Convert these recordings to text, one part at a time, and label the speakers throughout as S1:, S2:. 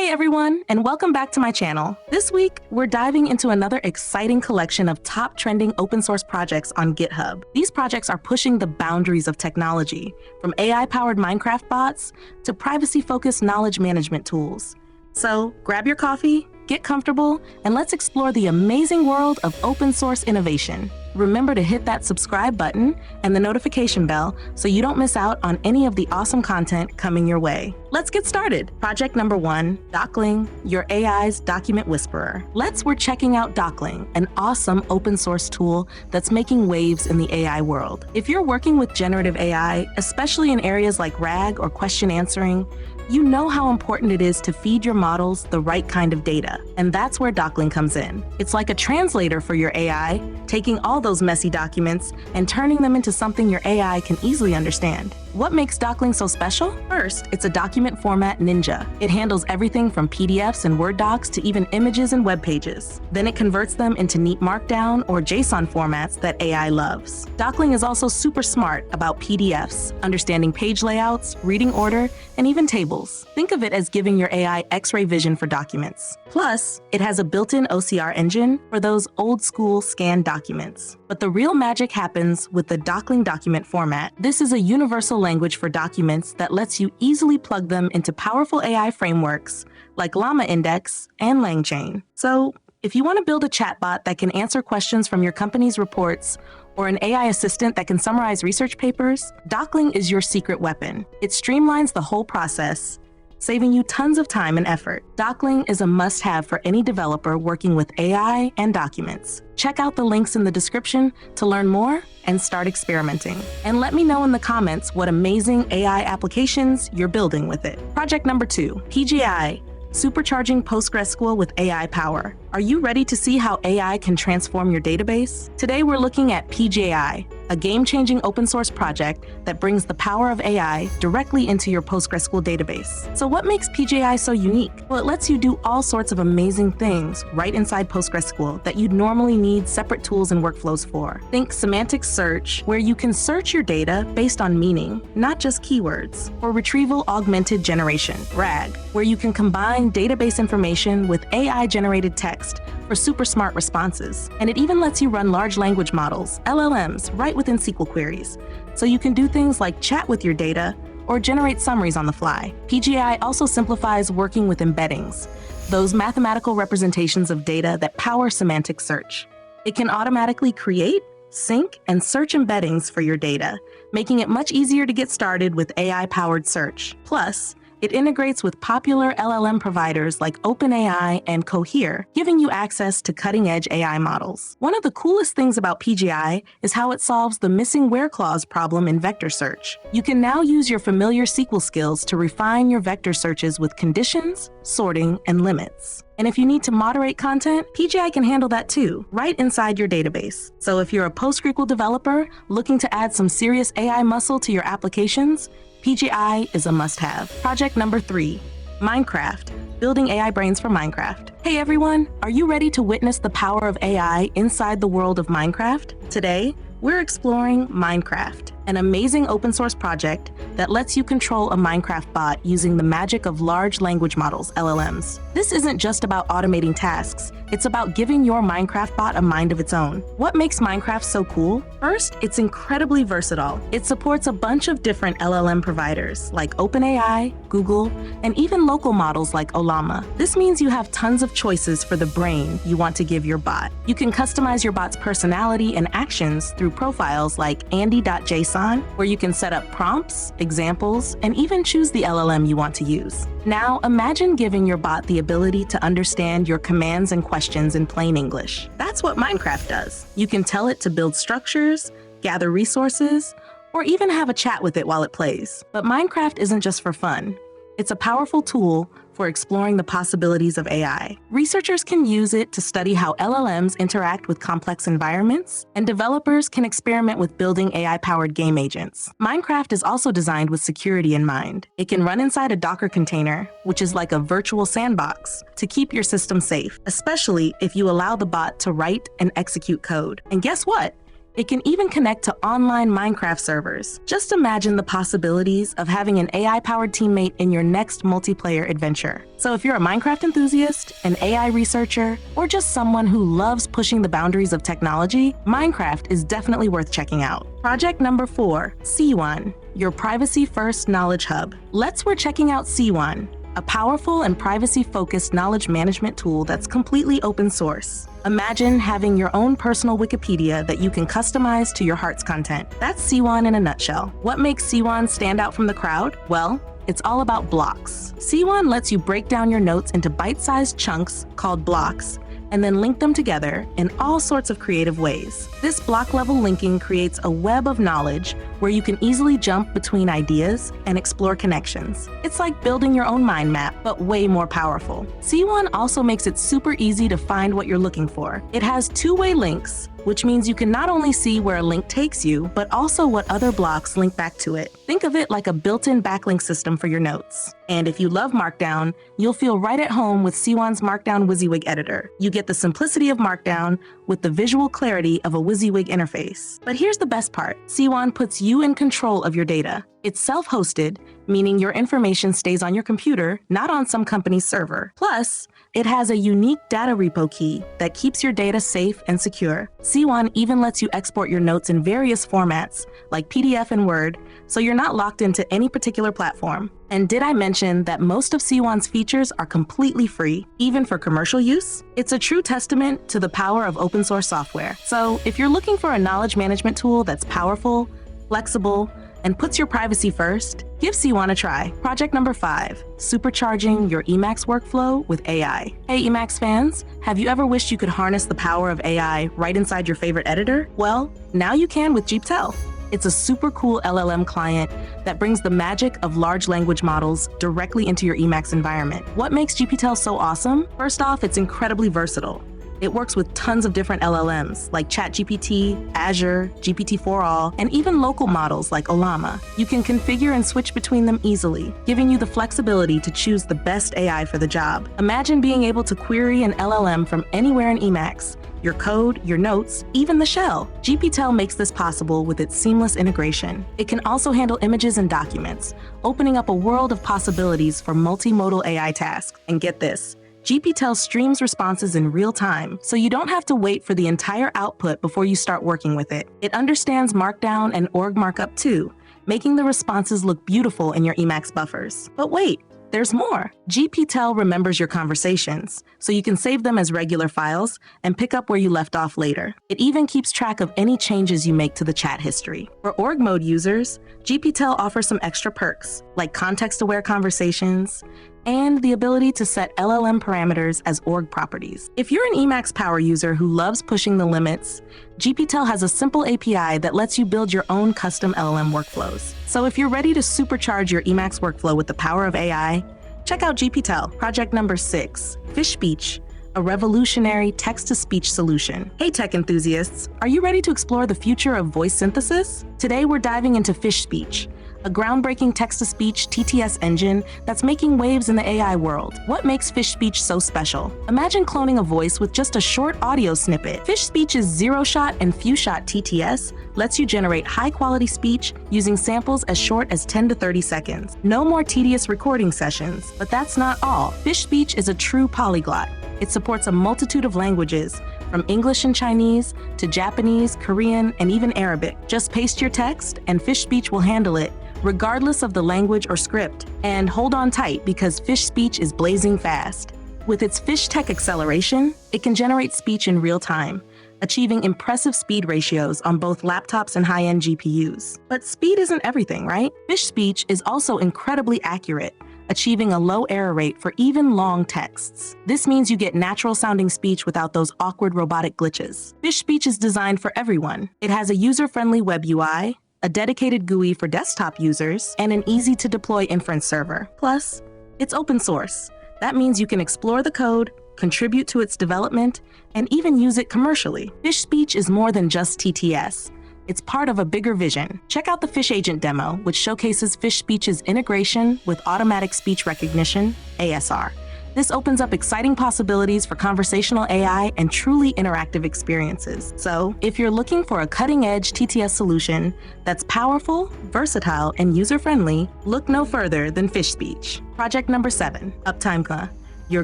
S1: Hey everyone, and welcome back to my channel. This week, we're diving into another exciting collection of top trending open source projects on GitHub. These projects are pushing the boundaries of technology, from AI-powered Minecraft bots to privacy-focused knowledge management tools. So grab your coffee, get comfortable, and let's explore the amazing world of open source innovation. Remember to hit that subscribe button and the notification bell so you don't miss out on any of the awesome content coming your way. Let's get started. Project number 1, Docling, your AI's document whisperer. We're checking out Docling, an awesome open source tool that's making waves in the AI world. If you're working with generative AI, especially in areas like RAG or question answering, you know how important it is to feed your models the right kind of data. And that's where Docling comes in. It's like a translator for your AI, taking all those messy documents and turning them into something your AI can easily understand. What makes Docling so special? First, it's a document format ninja. It handles everything from PDFs and Word docs to even images and web pages. Then it converts them into neat Markdown or JSON formats that AI loves. Docling is also super smart about PDFs, understanding page layouts, reading order, and even tables. Think of it as giving your AI X-ray vision for documents. Plus, it has a built-in OCR engine for those old-school scanned documents. But the real magic happens with the Docling document format. This is a universal language for documents that lets you easily plug them into powerful AI frameworks like Llama Index and LangChain. So, if you want to build a chatbot that can answer questions from your company's reports or an AI assistant that can summarize research papers, Docling is your secret weapon. It streamlines the whole process, saving you tons of time and effort. Docling is a must-have for any developer working with AI and documents. Check out the links in the description to learn more and start experimenting. And let me know in the comments what amazing AI applications you're building with it. Project number 2, pgai, supercharging PostgreSQL with AI power. Are you ready to see how AI can transform your database? Today we're looking at pgai, a game-changing open source project that brings the power of AI directly into your PostgreSQL database. So what makes pgai so unique? Well, it lets you do all sorts of amazing things right inside PostgreSQL that you'd normally need separate tools and workflows for. Think semantic search, where you can search your data based on meaning, not just keywords. Or retrieval augmented generation, RAG, where you can combine database information with AI-generated text for super smart responses. And it even lets you run large language models, LLMs, right within SQL queries. So you can do things like chat with your data or generate summaries on the fly. pgai also simplifies working with embeddings, those mathematical representations of data that power semantic search. It can automatically create, sync, and search embeddings for your data, making it much easier to get started with AI-powered search. Plus, it integrates with popular LLM providers like OpenAI and Cohere, giving you access to cutting-edge AI models. One of the coolest things about pgai is how it solves the missing where clause problem in vector search. You can now use your familiar SQL skills to refine your vector searches with conditions, sorting, and limits. And if you need to moderate content, pgai can handle that too, right inside your database. So if you're a PostgreSQL developer looking to add some serious AI muscle to your applications, pgai is a must-have. Project number 3, Minecraft, building AI brains for Minecraft. Hey everyone, are you ready to witness the power of AI inside the world of Minecraft? Today, we're exploring Mindcraft, an amazing open source project that lets you control a Minecraft bot using the magic of large language models, LLMs. This isn't just about automating tasks, it's about giving your Minecraft bot a mind of its own. What makes Minecraft so cool? First, it's incredibly versatile. It supports a bunch of different LLM providers like OpenAI, Google, and even local models like Ollama. This means you have tons of choices for the brain you want to give your bot. You can customize your bot's personality and actions through profiles like andy.json, where you can set up prompts, examples, and even choose the LLM you want to use. Now, imagine giving your bot the ability to understand your commands and questions in plain English. That's what Minecraft does. You can tell it to build structures, gather resources, or even have a chat with it while it plays. But Minecraft isn't just for fun. It's a powerful tool for exploring the possibilities of AI. Researchers can use it to study how LLMs interact with complex environments, and developers can experiment with building AI-powered game agents. Minecraft is also designed with security in mind. It can run inside a Docker container, which is like a virtual sandbox, to keep your system safe, especially if you allow the bot to write and execute code. And guess what? It can even connect to online Minecraft servers. Just imagine the possibilities of having an AI-powered teammate in your next multiplayer adventure. So if you're a Minecraft enthusiast, an AI researcher, or just someone who loves pushing the boundaries of technology, Minecraft is definitely worth checking out. Project number 4, SiYuan, your privacy-first knowledge hub. We're checking out SiYuan, a powerful and privacy-focused knowledge management tool that's completely open source. Imagine having your own personal Wikipedia that you can customize to your heart's content. That's SiYuan in a nutshell. What makes SiYuan stand out from the crowd? Well, it's all about blocks. SiYuan lets you break down your notes into bite-sized chunks called blocks, and then link them together in all sorts of creative ways. This block-level linking creates a web of knowledge where you can easily jump between ideas and explore connections. It's like building your own mind map, but way more powerful. SiYuan also makes it super easy to find what you're looking for. It has two-way links, which means you can not only see where a link takes you, but also what other blocks link back to it. Think of it like a built-in backlink system for your notes. And if you love Markdown, you'll feel right at home with SiYuan's Markdown WYSIWYG editor. You get the simplicity of Markdown with the visual clarity of a WYSIWYG interface. But here's the best part. SiYuan puts you in control of your data. It's self-hosted, meaning your information stays on your computer, not on some company's server. Plus, it has a unique data repo key that keeps your data safe and secure. SiYuan even lets you export your notes in various formats, like PDF and Word, so you're not locked into any particular platform. And did I mention that most of SiYuan's features are completely free, even for commercial use? It's a true testament to the power of open source software. So if you're looking for a knowledge management tool that's powerful, flexible, and puts your privacy first, give SiYuan a try. Project number 5, supercharging your Emacs workflow with AI. Hey Emacs fans, have you ever wished you could harness the power of AI right inside your favorite editor? Well, now you can with gptel. It's a super cool LLM client that brings the magic of large language models directly into your Emacs environment. What makes gptel so awesome? First off, it's incredibly versatile. It works with tons of different LLMs like ChatGPT, Azure, GPT-4all, and even local models like Ollama. You can configure and switch between them easily, giving you the flexibility to choose the best AI for the job. Imagine being able to query an LLM from anywhere in Emacs, your code, your notes, even the shell. gptel makes this possible with its seamless integration. It can also handle images and documents, opening up a world of possibilities for multimodal AI tasks. And get this, gptel streams responses in real time, so you don't have to wait for the entire output before you start working with it. It understands Markdown and org markup too, making the responses look beautiful in your Emacs buffers. But wait, there's more. gptel remembers your conversations, so you can save them as regular files and pick up where you left off later. It even keeps track of any changes you make to the chat history. For org mode users, gptel offers some extra perks, like context-aware conversations, and the ability to set LLM parameters as org properties. If you're an Emacs power user who loves pushing the limits, gptel has a simple API that lets you build your own custom LLM workflows. So if you're ready to supercharge your Emacs workflow with the power of AI, check out gptel. Project number 6, Fish Speech, a revolutionary text-to-speech solution. Hey tech enthusiasts, are you ready to explore the future of voice synthesis? Today we're diving into Fish Speech, a groundbreaking text-to-speech TTS engine that's making waves in the AI world. What makes Fish Speech so special? Imagine cloning a voice with just a short audio snippet. Fish Speech's zero-shot and few-shot TTS lets you generate high-quality speech using samples as short as 10 to 30 seconds. No more tedious recording sessions. But that's not all. Fish Speech is a true polyglot. It supports a multitude of languages, from English and Chinese to Japanese, Korean, and even Arabic. Just paste your text and Fish Speech will handle it, regardless of the language or script. And hold on tight, because Fish Speech is blazing fast. With its Fish Tech acceleration, it can generate speech in real time, achieving impressive speed ratios on both laptops and high-end GPUs. But speed isn't everything, right? Fish Speech is also incredibly accurate, achieving a low error rate for even long texts. This means you get natural-sounding speech without those awkward robotic glitches. Fish Speech is designed for everyone. It has a user-friendly web UI, a dedicated GUI for desktop users, and an easy-to-deploy inference server. Plus, it's open source. That means you can explore the code, contribute to its development, and even use it commercially. Fish Speech is more than just TTS. It's part of a bigger vision. Check out the Fish Agent demo, which showcases Fish Speech's integration with automatic speech recognition, ASR, This opens up exciting possibilities for conversational AI and truly interactive experiences. So, if you're looking for a cutting-edge TTS solution that's powerful, versatile, and user-friendly, look no further than Fish Speech. Project number 7, Uptime Kuma, your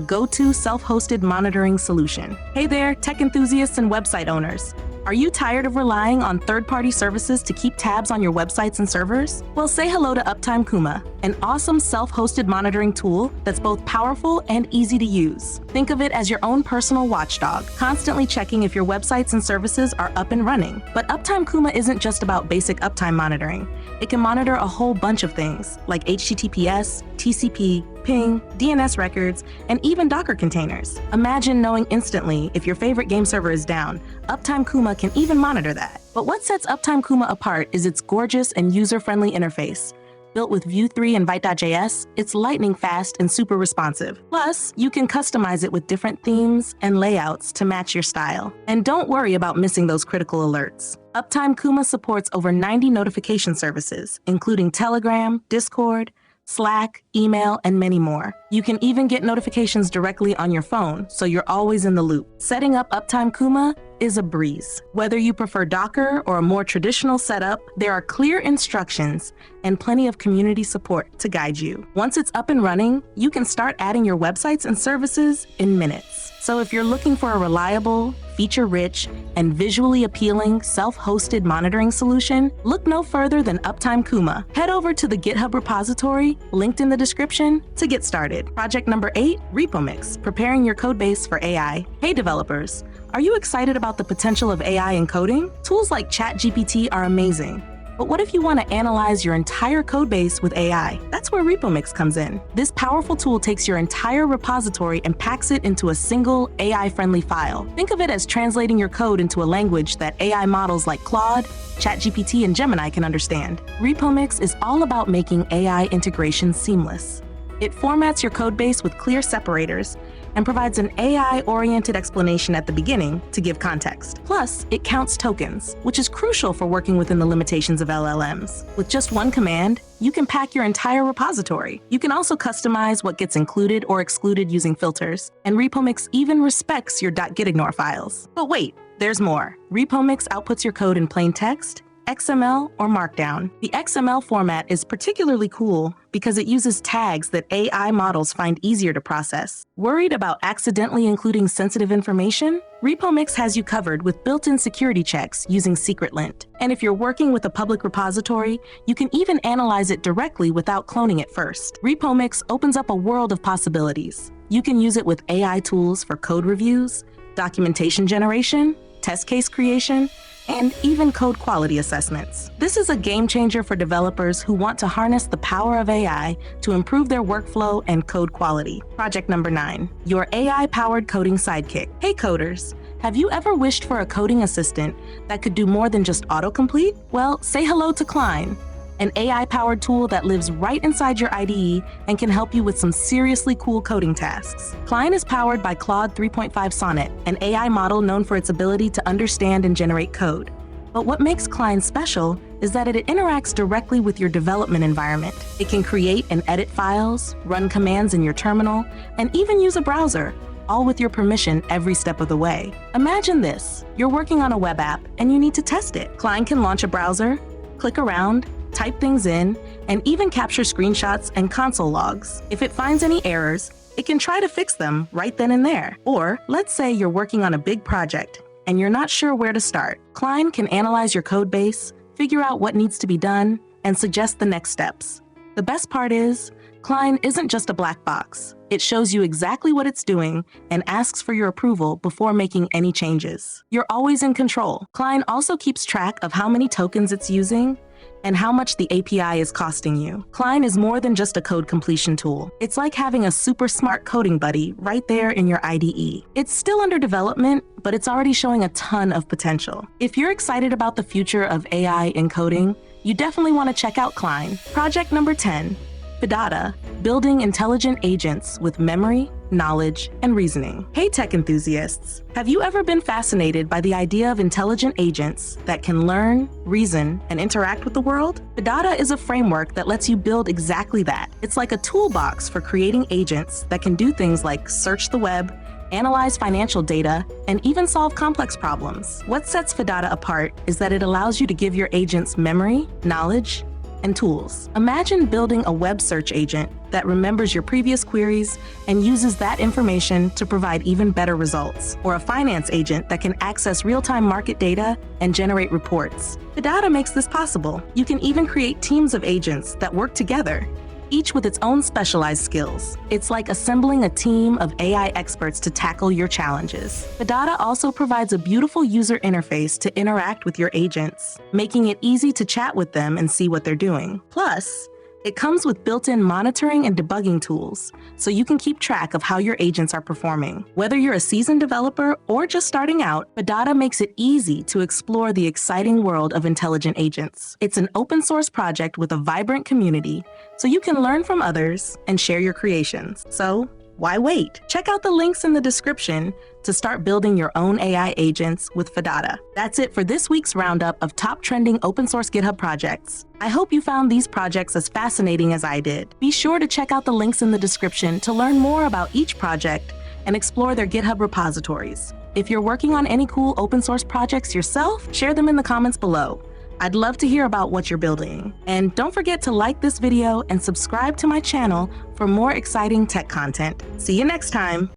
S1: go-to self-hosted monitoring solution. Hey there, tech enthusiasts and website owners. Are you tired of relying on third-party services to keep tabs on your websites and servers? Well, say hello to Uptime Kuma, an awesome self-hosted monitoring tool that's both powerful and easy to use. Think of it as your own personal watchdog, constantly checking if your websites and services are up and running. But Uptime Kuma isn't just about basic uptime monitoring. It can monitor a whole bunch of things, like HTTPS, TCP, ping, DNS records, and even Docker containers. Imagine knowing instantly if your favorite game server is down. Uptime Kuma can even monitor that. But what sets Uptime Kuma apart is its gorgeous and user-friendly interface. Built with Vue 3 and Vite.js, it's lightning fast and super responsive. Plus, you can customize it with different themes and layouts to match your style. And don't worry about missing those critical alerts. Uptime Kuma supports over 90 notification services, including Telegram, Discord, Slack, email, and many more. You can even get notifications directly on your phone, so you're always in the loop. Setting up Uptime Kuma is a breeze. Whether you prefer Docker or a more traditional setup, there are clear instructions and plenty of community support to guide you. Once it's up and running, you can start adding your websites and services in minutes. So if you're looking for a reliable, feature-rich, and visually appealing self-hosted monitoring solution, look no further than Uptime Kuma. Head over to the GitHub repository, linked in the description, to get started. Project number 8, Repomix, preparing your codebase for AI. Hey developers, are you excited about the potential of AI in coding? Tools like ChatGPT are amazing. But what if you want to analyze your entire codebase with AI? That's where Repomix comes in. This powerful tool takes your entire repository and packs it into a single AI-friendly file. Think of it as translating your code into a language that AI models like Claude, ChatGPT, and Gemini can understand. Repomix is all about making AI integration seamless. It formats your codebase with clear separators and provides an AI-oriented explanation at the beginning to give context. Plus, it counts tokens, which is crucial for working within the limitations of LLMs. With just one command, you can pack your entire repository. You can also customize what gets included or excluded using filters, and Repomix even respects your .gitignore files. But wait, there's more. Repomix outputs your code in plain text, XML, or Markdown. The XML format is particularly cool because it uses tags that AI models find easier to process. Worried about accidentally including sensitive information? Repomix has you covered with built-in security checks using SecretLint. And if you're working with a public repository, you can even analyze it directly without cloning it first. Repomix opens up a world of possibilities. You can use it with AI tools for code reviews, documentation generation, test case creation, and even code quality assessments. This is a game changer for developers who want to harness the power of AI to improve their workflow and code quality. Project number 9, your AI-powered coding sidekick. Hey coders, have you ever wished for a coding assistant that could do more than just autocomplete? Well, say hello to Cline, an AI-powered tool that lives right inside your IDE and can help you with some seriously cool coding tasks. Cline is powered by Claude 3.5 Sonnet, an AI model known for its ability to understand and generate code. But what makes Cline special is that it interacts directly with your development environment. It can create and edit files, run commands in your terminal, and even use a browser, all with your permission every step of the way. Imagine this: you're working on a web app and you need to test it. Cline can launch a browser, click around, type things in, and even capture screenshots and console logs. If it finds any errors, it can try to fix them right then and there. Or let's say you're working on a big project and you're not sure where to start. Cline can analyze your code base, figure out what needs to be done, and suggest the next steps. The best part is, Cline isn't just a black box. It shows you exactly what it's doing and asks for your approval before making any changes. You're always in control. Cline also keeps track of how many tokens it's using and how much the API is costing you. Cline is more than just a code completion tool. It's like having a super smart coding buddy right there in your IDE. It's still under development, but it's already showing a ton of potential. If you're excited about the future of AI in coding, you definitely want to check out Cline. Project number 10, Phidata, building intelligent agents with memory, knowledge, and reasoning. Hey tech enthusiasts, have you ever been fascinated by the idea of intelligent agents that can learn, reason, and interact with the world? Phidata is a framework that lets you build exactly that. It's like a toolbox for creating agents that can do things like search the web, analyze financial data, and even solve complex problems. What sets Phidata apart is that it allows you to give your agents memory, knowledge, and tools. Imagine building a web search agent that remembers your previous queries and uses that information to provide even better results, or a finance agent that can access real-time market data and generate reports. Phidata makes this possible. You can even create teams of agents that work together, each with its own specialized skills. It's like assembling a team of AI experts to tackle your challenges. Phidata also provides a beautiful user interface to interact with your agents, making it easy to chat with them and see what they're doing. Plus, it comes with built-in monitoring and debugging tools, so you can keep track of how your agents are performing. Whether you're a seasoned developer or just starting out, Phidata makes it easy to explore the exciting world of intelligent agents. It's an open-source project with a vibrant community, so you can learn from others and share your creations. So, why wait? Check out the links in the description to start building your own AI agents with Phidata. That's it for this week's roundup of top trending open source GitHub projects. I hope you found these projects as fascinating as I did. Be sure to check out the links in the description to learn more about each project and explore their GitHub repositories. If you're working on any cool open source projects yourself, share them in the comments below. I'd love to hear about what you're building. And don't forget to like this video and subscribe to my channel for more exciting tech content. See you next time.